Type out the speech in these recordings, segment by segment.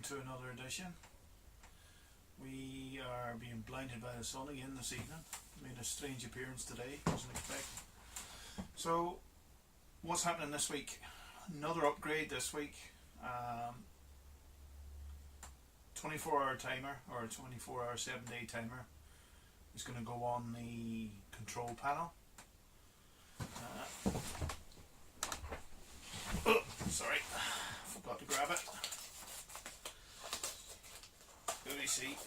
to another edition. We are being blinded by the sun again this evening. Made a strange appearance today, wasn't expecting. So, what's happening this week? Another upgrade this week. 24-hour timer, or a 24-hour 7-day timer is going to go on the control panel. Sorry, forgot to grab it. Let me see.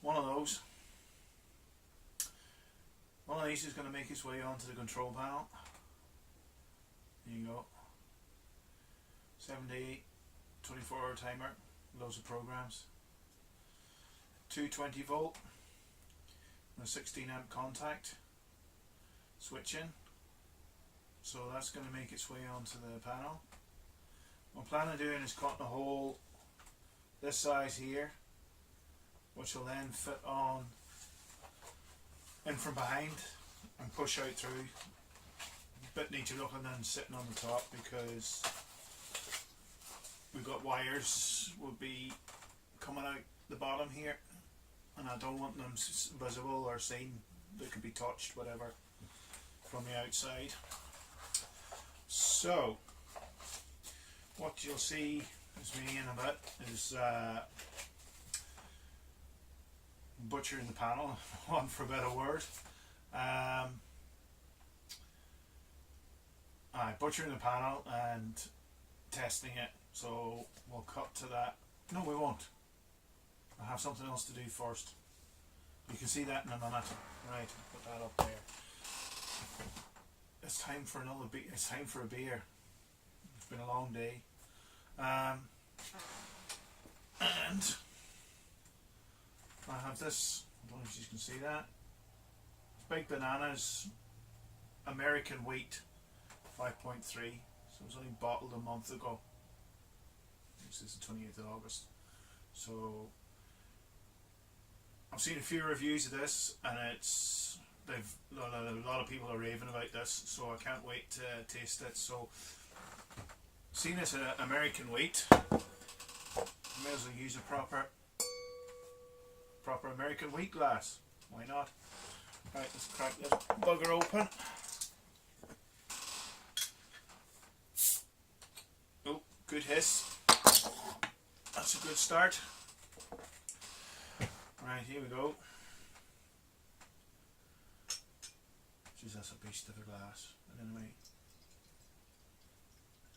One of those. One of these is going to make its way onto the control panel. There you go. 7-day 24-hour timer, loads of programs. 220 volt, and a 16 amp contact switch in. So that's going to make its way onto the panel. What I'm planning on doing is cutting a hole this size here, which will then fit on in from behind and push out through. A bit neater looking than sitting on the top, because we've got wires will be coming out the bottom here, and I don't want them visible or seen. They could be touched, whatever, from the outside. So what you'll see is me in a bit is butchering the panel, one for a better word. Butchering the panel and testing it. So we'll cut to that. No, we won't. I have something else to do first. You can see that in a minute. Right, put that up there. It's time for another beer. It's time for a beer. It's been a long day. And I have this. I don't know if you can see that. Big Bananas American Wheat 5.3. So it was only bottled a month ago. This is the 28th of August. So I've seen a few reviews of this, and a lot of people are raving about this, so I can't wait to taste it. So, seeing as an American wheat, I may as well use a proper American wheat glass. Why not? Right, let's crack this bugger open. Oh, good hiss. That's a good start. Right, here we go. Jeez, that's a beast of a glass. But anyway,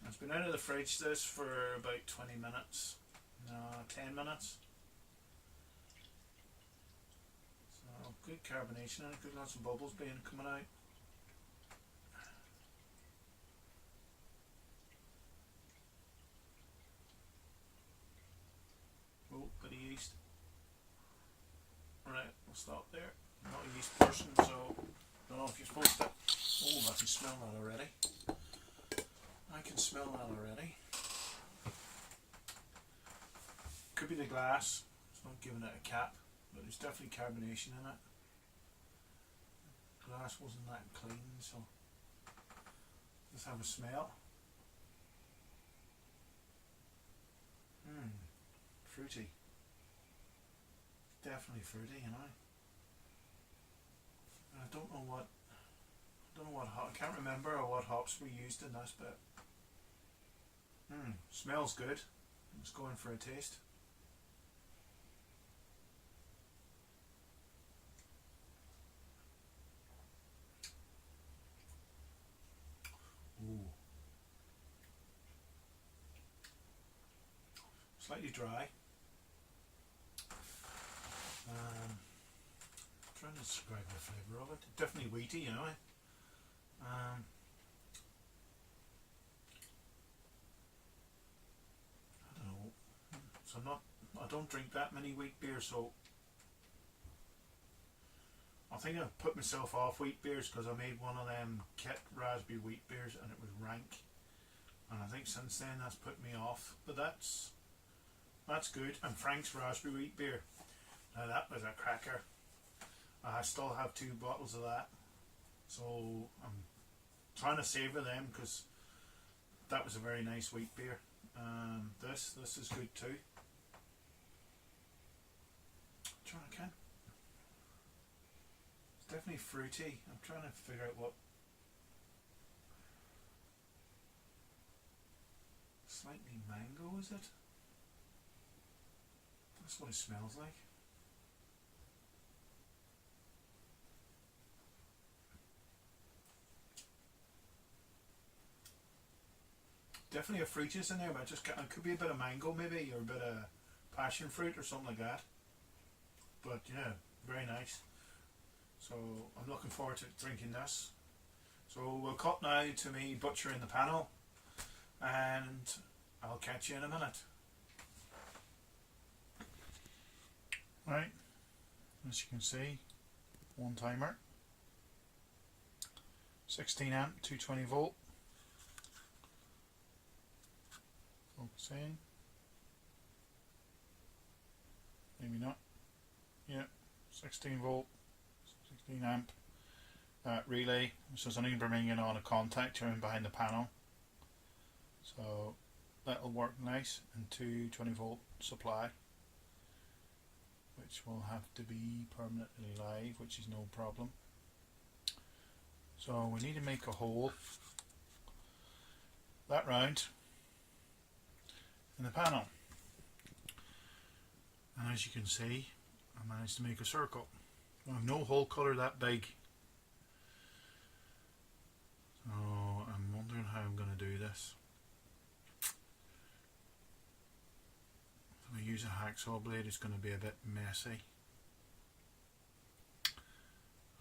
it's been out of the fridge this for about 20 minutes. No, 10 minutes. So good carbonation and good, lots of bubbles being coming out. Oh, bit of yeast. Right, we'll stop there. I'm not a yeast person, so I don't know if you're supposed to. Oh, I can smell that already. I can smell that already. Could be the glass. It's not giving it a cap, but there's definitely carbonation in it. Glass wasn't that clean, so let's have a smell. Fruity. Definitely fruity, you know. I don't know what I can't remember what hops we used in this, but smells good. Let's go in for a taste. Ooh. Slightly dry. Trying to describe the flavour of it. Definitely wheaty, you know. I don't know. So I don't drink that many wheat beers, so I think I've put myself off wheat beers because I made one of them Kit raspberry wheat beers and it was rank. And I think since then that's put me off. But that's good. And Frank's raspberry wheat beer. Now that was a cracker. I still have 2 bottles of that, so I'm trying to savour them because that was a very nice wheat beer. This is good too. Trying again. It's definitely fruity. I'm trying to figure out what. Slightly mango, is it? That's what it smells like. Definitely a fruitiness in there, but it could be a bit of mango maybe, or a bit of passion fruit or something like that. But yeah, very nice. So I'm looking forward to drinking this. So we'll cut now to me butchering the panel, and I'll catch you in a minute. Right, as you can see, one timer, 16 amp, 220 volt. Focusing. Maybe not. Yeah, 16 volt, 16 amp relay. So it's only bringing on a contactor in behind the panel. So that'll work nice, and 220 volt supply, which will have to be permanently live, which is no problem. So we need to make a hole that round in the panel, and as you can see, I managed to make a circle. I have no hole colour that big, so I'm wondering how I'm going to do this. If I use a hacksaw blade, it's going to be a bit messy.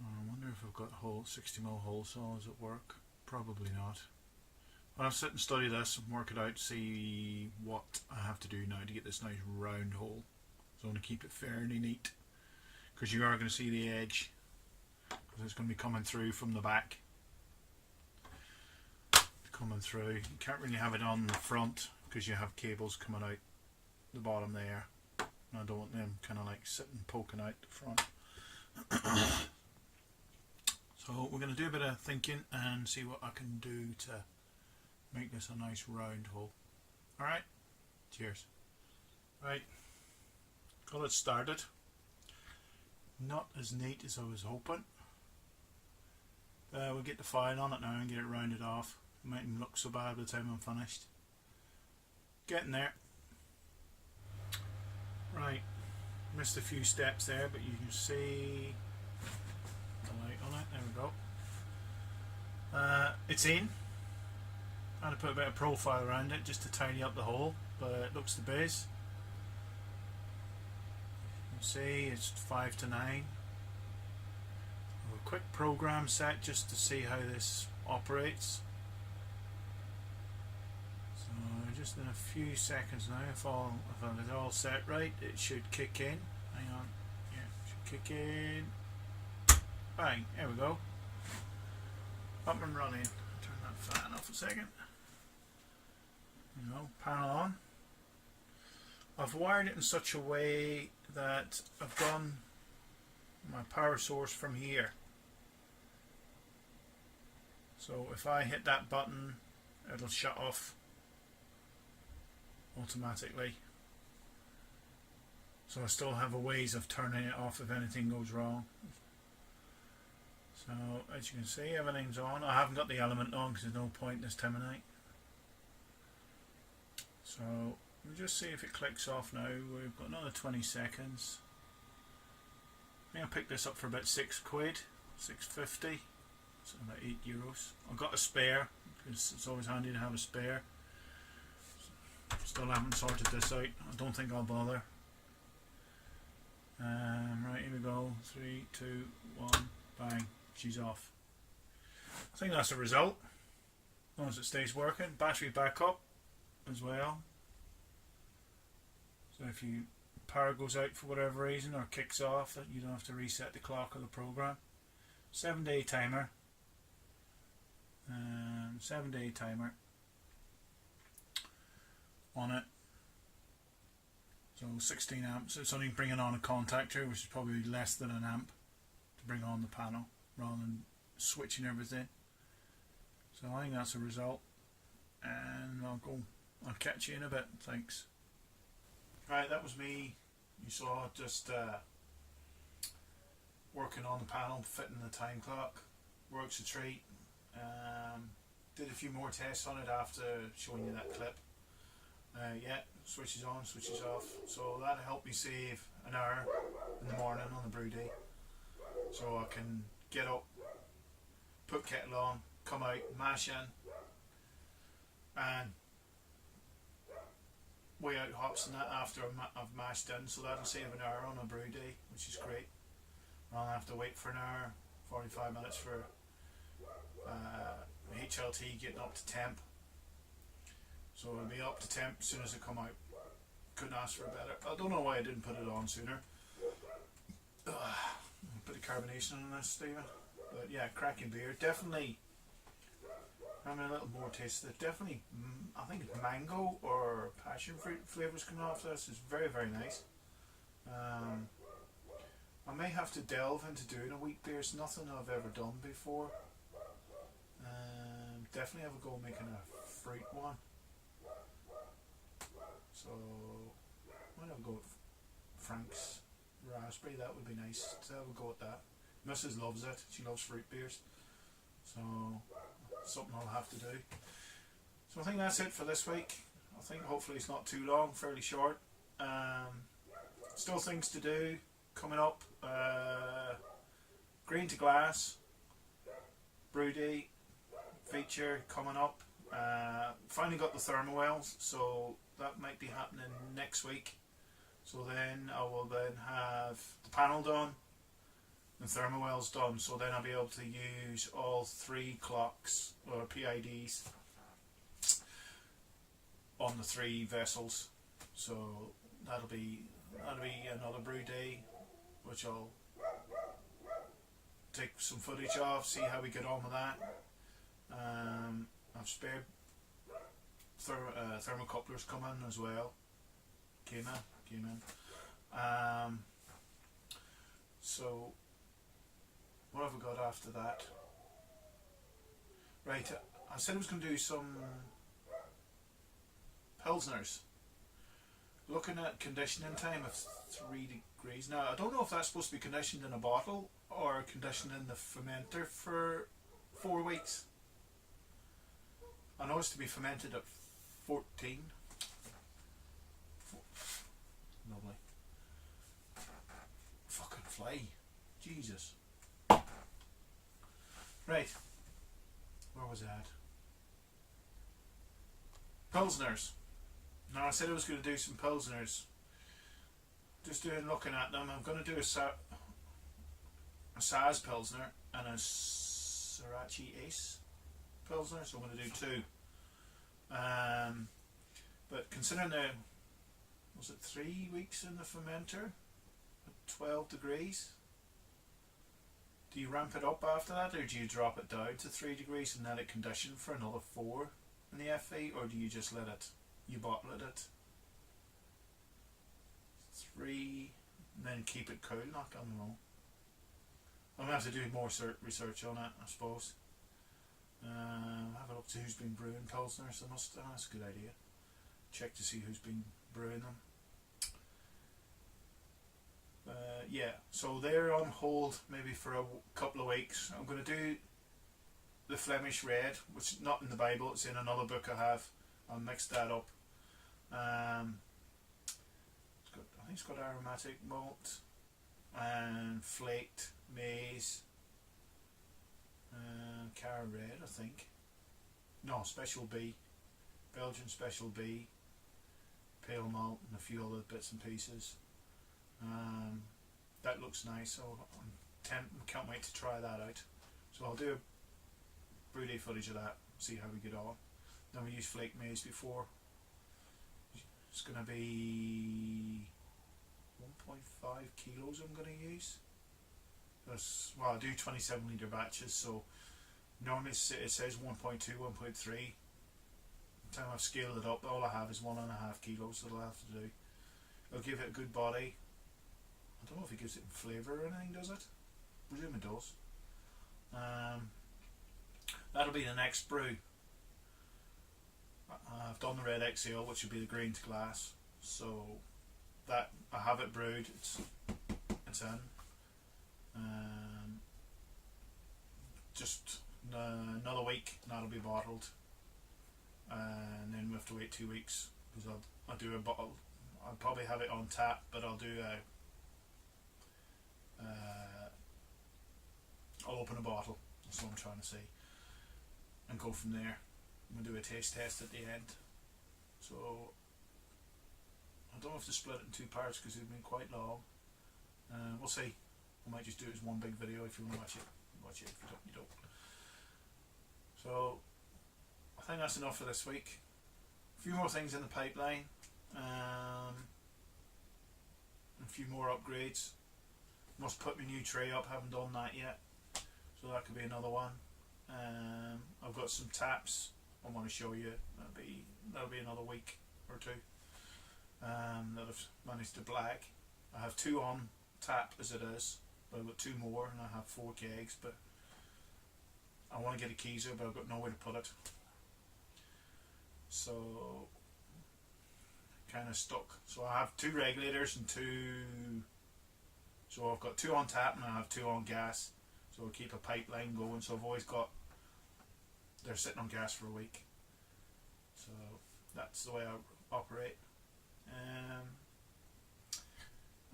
I wonder if I've got 60mm hole saws at work. Probably not. But I'll sit and study this and work it out, see what I have to do now to get this nice round hole. So I want to keep it fairly neat, because you are going to see the edge, because it's going to be coming through from the back. Coming through. You can't really have it on the front because you have cables coming out the bottom there. And I don't want them kind of like sitting poking out the front. So we're going to do a bit of thinking and see what I can do to make this a nice round hole. Alright, cheers. Right, got it started. Not as neat as I was hoping. We'll get the file on it now and get it rounded off. It mightn't look so bad by the time I'm finished. Getting there. Right, missed a few steps there, but you can see the light on it. There we go. It's in. I had to put a bit of profile around it just to tidy up the hole, but it looks the base. You can see it's 5 to 9. A quick program set just to see how this operates. So just in a few seconds now, if it's all set right, it should kick in. Hang on, yeah, it should kick in. Bang, there we go. Up and running. Turn that fan off a second. Panel on. I've wired it in such a way that I've done my power source from here. So if I hit that button, it'll shut off automatically. So I still have a ways of turning it off if anything goes wrong. So as you can see, everything's on. I haven't got the element on because there's no point this time of night. So we'll just see if it clicks off now. We've got another 20 seconds. I think I picked this up for about £6, £6.50, so about €8. I've got a spare because it's always handy to have a spare. Still haven't sorted this out. I don't think I'll bother. Right, here we go. 3, 2, 1, bang. She's off. I think that's the result. As long as it stays working. Battery backup as well. So if your power goes out for whatever reason or kicks off, that you don't have to reset the clock or the program. 7-day timer. 7-day timer on it. So 16 amps. It's only bringing on a contactor, which is probably less than an amp to bring on the panel, rather than switching everything. So I think that's a result, and I'll catch you in a bit. Thanks. Right, that was me. You saw just working on the panel, fitting the time clock. Works a treat. Did a few more tests on it after showing you that clip. Yeah, switches on, switches off. So that helped me save an hour in the morning on the brew day. So I can get up, put kettle on, come out, mash in, and weigh out hops and that after I've mashed in. So that'll save an hour on a brew day, which is great. I'll have to wait for an hour, 45 minutes for HLT getting up to temp. So it'll be up to temp as soon as it come out. Couldn't ask for a better. I don't know why I didn't put it on sooner. Bit of carbonation on this, Stephen. But yeah, cracking beer. Definitely having a little more taste of it. Definitely, I think it's mango or passion fruit flavours coming off this. It's very, very nice. I may have to delve into doing a wheat beer. It's nothing I've ever done before. Definitely have a go making a fruit one. So, might have a go with Frank's raspberry. That would be nice to have a go at that. Mrs. loves it. She loves fruit beers. So, something I'll have to do. So I think that's it for this week. I think hopefully it's not too long, fairly short. Still things to do coming up. Green to Glass, Brew Day feature coming up. Finally got the Thermowells, so that might be happening next week. So then I will then have the panel done and Thermowells done, so then I'll be able to use all 3 clocks or PIDs on the 3 vessels. So that'll be another brew day, which I'll take some footage of, see how we get on with that. I've spared thermocouplers coming as well. Came in. So what have we got after that? Right, I said I was going to do some Pilsners. Looking at conditioning time of 3 degrees. Now, I don't know if that's supposed to be conditioned in a bottle or conditioned in the fermenter for 4 weeks. I know it's to be fermented at 14. Lovely. Fucking fly. Jesus. Right. Where was that? Pilsners. Now I said I was going to do some Pilsners. Just looking at them. I'm going to do a Saaz Pilsner and a Sorachi Ace Pilsner, so I'm going to do 2. But considering was it 3 weeks in the fermenter at 12 degrees? Do you ramp it up after that, or do you drop it down to 3 degrees and let it condition for another 4 in the FE, or do you just let it, you bottle it at 3 and then keep it cool? I don't know. I'm going to have to do more research on it, I suppose. Have a look to who's been brewing Pilsners. That's a good idea. Check to see who's been brewing them. Yeah, so they're on hold maybe for a couple of weeks. I'm going to do the Flemish Red, which is not in the Bible, it's in another book I have. I'll mix that up. I think it's got aromatic malt and flaked maize, Cara Red, I think. No, Special B, Belgian Special B, pale malt, and a few other bits and pieces. That looks nice, so can't wait to try that out. So I'll do a brew day footage of that, see how we get on. Then we used flake maize before. It's going to be 1.5 kilos I'm going to use. Well, I do 27 litre batches, so normally it says 1.2, 1.3. By the time I've scaled it up, all I have is 1.5 kilos that I'll have to do. It'll give it a good body. I don't know if it gives it flavour or anything, does it? I presume it does. That'll be the next brew. I've done the red XL, which would be the green to glass. So that I have it brewed. It's in. Just another week, and that'll be bottled. And then we have to wait 2 weeks because I'll do a bottle. I'll probably have it on tap, but I'll do I'll open a bottle. That's what I'm trying to say, and go from there. We'll do a taste test at the end. So I don't have to split it in 2 parts because they've been quite long. We'll see. I might just do it as one big video. If you want to watch it, watch it. If you don't, you don't. So I think that's enough for this week. A few more things in the pipeline. A few more upgrades. Must put my new tray up. Haven't done that yet. So that could be another one. I've got some taps I want to show you. That'll be another week or 2. That I've managed to black. I have 2 on tap as it is, but I've got 2 more, and I have 4 kegs. But I want to get a Kiza, but I've got nowhere to put it. So kind of stuck. So I have 2 regulators and 2. So I've got 2 on tap and I have 2 on gas. So I'll keep a pipeline going. So I've always got. They're sitting on gas for a week. So that's the way I operate.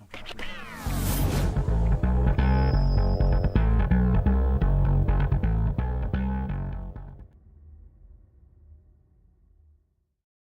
I'm